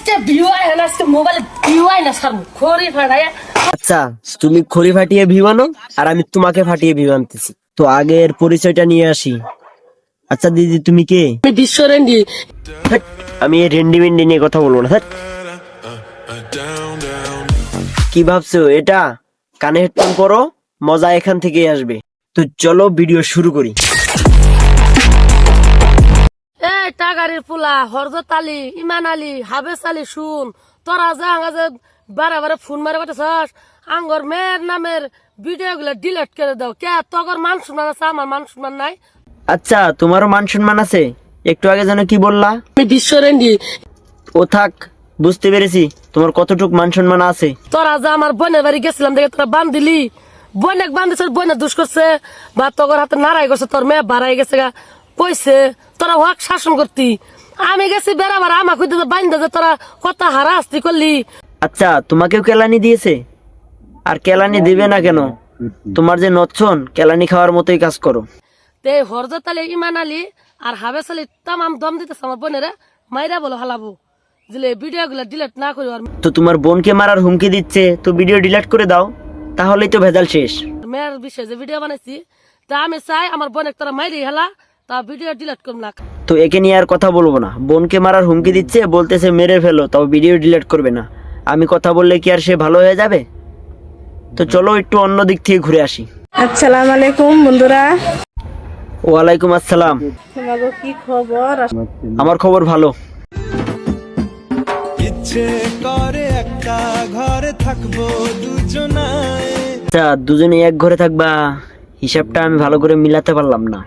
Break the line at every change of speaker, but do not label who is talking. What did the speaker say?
আজকে ভিউ আয় না, আজকে মোবাইলে ভিউ আয় না সার খড়ি ফাটায়।
আচ্ছা, তুমি খড়ি ফাটিয়ে ভিউ আনো আর আমি তোমাকে ফাটিয়ে ভিউ আনতেছি। তো আগের পরিচয়টা নিয়ে আসি। আচ্ছা দিদি, তুমি কে?
আমি বিশ্ব রেন্ডি।
ধ্যাৎ, আমি এই রেন্ডি মেন্ডি নিয়ে কথা বলবো না। ধ্যাৎ। কি ভাবছো এটা? কানে হেডফোন পরো, মজা এখান থেকেই আসবে। তো চলো ভিডিও শুরু করি।
এ টাগারির পোলা হরজত আলী, ইমান আলী, হাবেস আলী, শুন তোরা যা আঙ্গাজে বারে বারে ফোন মারে বেটাছস, আঙ্গর মেয়ের নামের ভিডিও গুলা ডিলিট করে দাও। কে তগর মান সম্মান আছে, আমার মান সম্মান নাই?
আচ্ছা, তোমারও মান সম্মান আছে? একটু আগে যেন কি বললা?
আমি বিশ্ব রেন্ডি।
ও থাক, বুঝতে পেরেছি তোমার কতটুক মান সম্মান আছে।
তোরা যা আমার বোনের বাড়ি গেছিলাম দেখে তোরা বান দিলি, বোনে বান্ধিস, বোনে দুষ করছে বা তগর হাতে নাড়াই গেছে, তোর মেয়ে বাড়াই গেছে গা কইছে তোরা হক শাসন করতি। আমি গেছি বেড়াবার আমাকে বান্ধা যে তোরা কত হারাস্তি করলি।
আচ্ছা, তোমাকেও কেলানি দিয়েছে? আর কেলানি দিবে না কেন? তোমার যে নচ্ছন, কেলানি খাওয়ার মতোই কাজ করো।
তে হরজত আলী, ইমান আলী আর হাবেস আলী তামাম দম দিতেছে আমার বোনেরা মাইরা বলো হালাবো যে ভিডিও গুলা ডিলিট না করি। আর
তো তোমার বোনকে মারার হুমকি দিচ্ছে, তো ভিডিও ডিলিট করে দাও, তাহলেই তো ভেজাল শেষ।
মেয়ের বিষয়ে যে ভিডিও বানাইছি তা আমি চাই আমার বোনের তোরা মাইরি হেলা, তা ভিডিও ডিলিট করব না।
তো একে নিয়ে আর কথা বলবো না। বোনকে মারার হুমকি দিচ্ছে, বলতেছে মেরে ফেলো, তাও ভিডিও ডিলিট করবে না। আমি কথা বললে কি আর সে ভালো হয়ে যাবে? তো চলো একটু অন্য দিক থেকে ঘুরে আসি।
আসসালামু আলাইকুম বন্ধুরা।
ওয়ালাইকুম আসসালাম।
তোমাদের কি খবর?
আমার খবর ভালো।
ইচ্ছে করে একটা ঘরে থাকবো দুজনায়।
আচ্ছা, দুজনে এক ঘরে থাকবা, হিসাবটা আমি ভালো করে মিলাতে পারলাম না।